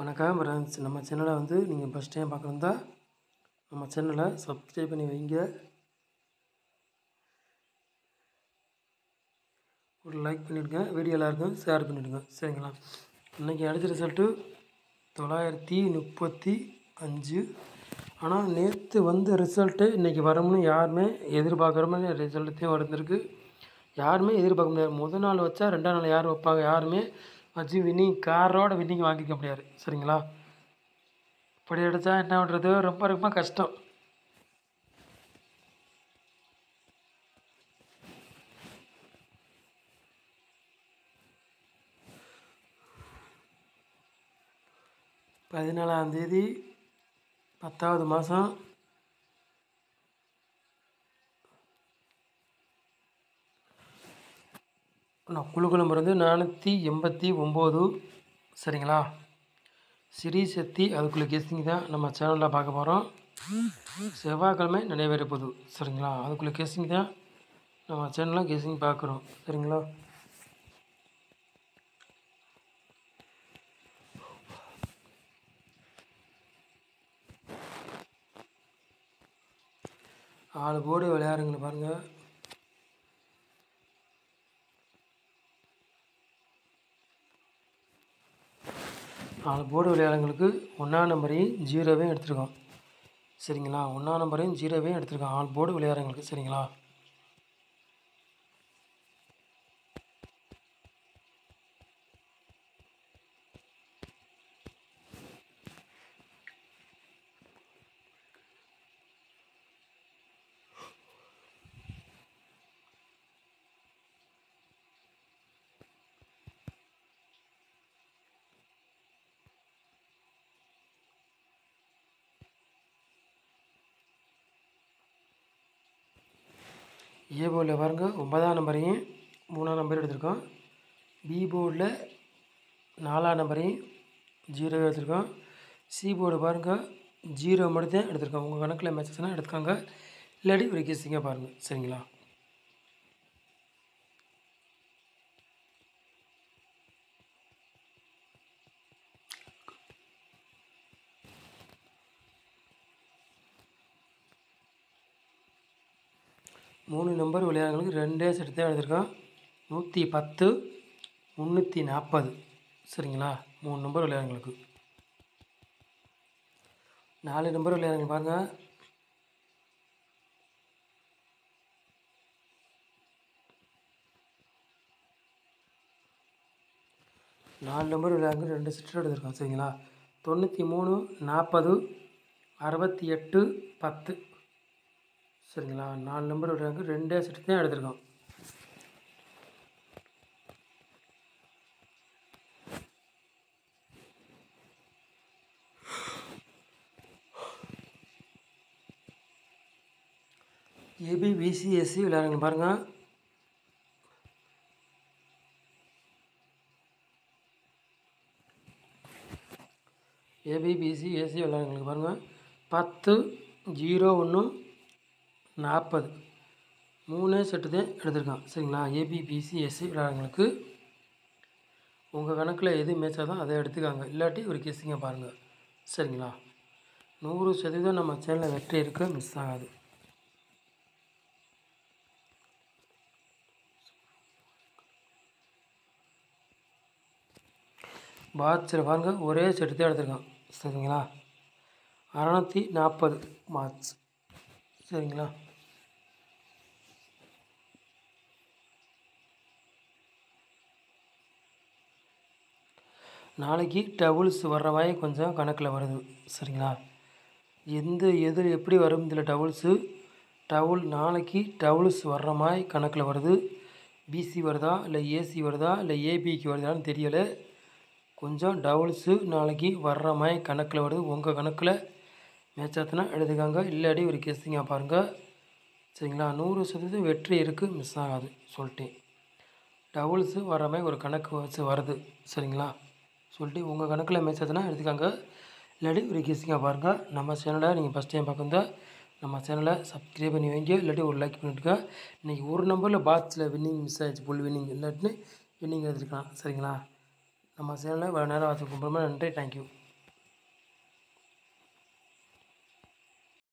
வணக்கம் ஃப்ரெண்ட்ஸ். நம்ம சேனலை வந்து நீங்கள் ஃபஸ்ட் டைம் பார்க்குறதா நம்ம சேனலை சப்ஸ்கிரைப் பண்ணி வைங்க. ஒரு லைக் பண்ணிவிடுங்க. வீடியோ எல்லாருக்கும் ஷேர் பண்ணிவிடுங்க. சரிங்களா? இன்றைக்கி அடித்த ரிசல்ட்டு 935. ஆனால் நேற்று வந்த ரிசல்ட்டு இன்றைக்கி வரும்னு யாருமே எதிர்பார்க்குற மாதிரி ரிசல்ட்டையும் வந்துருக்கு. யாருமே எதிர்பார்க்க முடியாது. முதல் நாள் வச்சா ரெண்டாம் நாள் யார் வைப்பாங்க? யாருமே வச்சு வின்னிங் காரோட வின்னிங் வாங்கிக்க முடியாது. சரிங்களா? இப்படி அடித்தா என்ன பண்ணுறது? ரொம்ப ரொம்ப கஷ்டம். தேதி 10வது மாதம் குழுக்கள் நம்பர் வந்து 489. சரிங்களா? சிறீசக்தி அதுக்குள்ளே கெஸ்டிங் தான் நம்ம சேனலில் பார்க்க போகிறோம். செவ்வாய்க்கிழமை நடைபெற போகுது. சரிங்களா? அதுக்குள்ளே கெஸ்டிங் தான் நம்ம சேனலில் கெஸ்டிங் பார்க்குறோம். சரிங்களா? ஆளு போர்டு விளையாடுங்கள பாருங்கள். நாலு போர்டு விளையாடுங்களுக்கு 1ஆம் நம்பரையும் 0வையும் எடுத்துருக்கோம். சரிங்களா? 1ஆம் நம்பரையும் 0வையும் எடுத்துருக்கோம் ஆல் போர்டு விளையாடுங்களுக்கு. சரிங்களா? ஏ போர்டில் பாருங்கள் 9ஆம் நம்பரையும் 3ஆம் நம்பரையும் எடுத்திருக்கோம். பி போர்டில் 4ஆம் நம்பரையும் 0 எடுத்திருக்கோம். சி போர்டு பாருங்கள் 0 மட்டும் தான் எடுத்திருக்கோம். உங்கள் கணக்கில் மேட்சஸ்னால் எடுத்துக்காங்க. இல்லாட்டி ஒரு கெஸ்டிங்காக பாருங்கள். சரிங்களா? மூணு நம்பர் விளையாடுங்களுக்கு 2 செட்டு தான் எடுத்திருக்கோம். 110, 340. சரிங்களா? 3 நம்பர் விளையாடுங்களுக்கு. 4 நம்பர் விளையாடுங்க பாருங்கள். நாலு நம்பர் விளையாடுங்க 2 செட்டு எடுத்திருக்கோம். சரிங்களா? 93, 40, 68, 10. சரிங்களா? 4 நம்பர் விளையாடுங்க 2 செட்டு தான் எடுத்திருக்கோம். ஏபி பிசி எஸ்சி விளையாடுங்க பாருங்கள். ஏபி பிசி ஏசி விளையாடுங்களுக்கு பாருங்கள். 10, 01, 40. 3 செட்டு தான் எடுத்திருக்கான். சரிங்களா? ஏபி பிசி எஸ்சி விளையாடுங்களுக்கு உங்கள் கணக்கில் எது மேட்சாக தான் அதை எடுத்துக்காங்க. இல்லாட்டி ஒரு கெஸ்டிங்கை பாருங்கள். சரிங்களா? 100% நம்ம சேனலில் வெற்றி இருக்க மிஸ் ஆகாது. பாட்சில் பாருங்கள் ஒரே செட்டு தான் எடுத்திருக்கான். சரிங்களா? 640 மார்ச். சரிங்களா? நாளைக்கு டபுள்ஸ் வர்ற மாதிரி கொஞ்சம் கணக்கில் வருது. சரிங்களா? எது எப்படி வரும் இதில் டபுள் நாளைக்கு டபுள்ஸ் வர்ற மாதிரி கணக்கில் வருது. பிசி வருதா இல்லை ஏசி வருதா இல்லை ஏபிக்கு வருதான்னு தெரியலை. கொஞ்சம் டபுள்ஸு நாளைக்கு வர்ற மாதிரி கணக்கில் வருது. உங்கள் கணக்கில் மேட்சாத்துனா எடுத்துக்காங்க. இல்லாட்டி ஒரு கெஸ்டிங்காக பாருங்கள். சரிங்களா? 100% வெற்றி இருக்குது, மிஸ் ஆகாது சொல்லிட்டேன். டபுள்ஸு வர்ற மாதிரி ஒரு கணக்கு வச்சு வருது. சரிங்களா? சொல்லிட்டு உங்கள் கணக்கில் மேட்சாத்துனா எடுத்துக்காங்க. இல்லாட்டி ஒரு கெஸ்டிங்காக பாருங்கள். நம்ம சேனலை நீங்கள் ஃபஸ்ட் டைம் பார்க்குறதா நம்ம சேனலை சப்ஸ்கிரைப் பண்ணி வைங்க. இல்லாட்டி ஒரு லைக் பண்ணிவிட்டுங்க. இன்றைக்கி ஒரு நம்பரில் பாக்ஸில் வின்னிங் மிஸ் ஆகிடுச்சு. ஃபுல் வின்னிங் இல்லாட்டின்னு வின்னிங் எடுத்துருக்கலாம். சரிங்களா? நம்ம சேனலை இவ்வளோ நேரம் வாட்ச் பண்ணுறோம். நன்றி. தேங்க்யூ.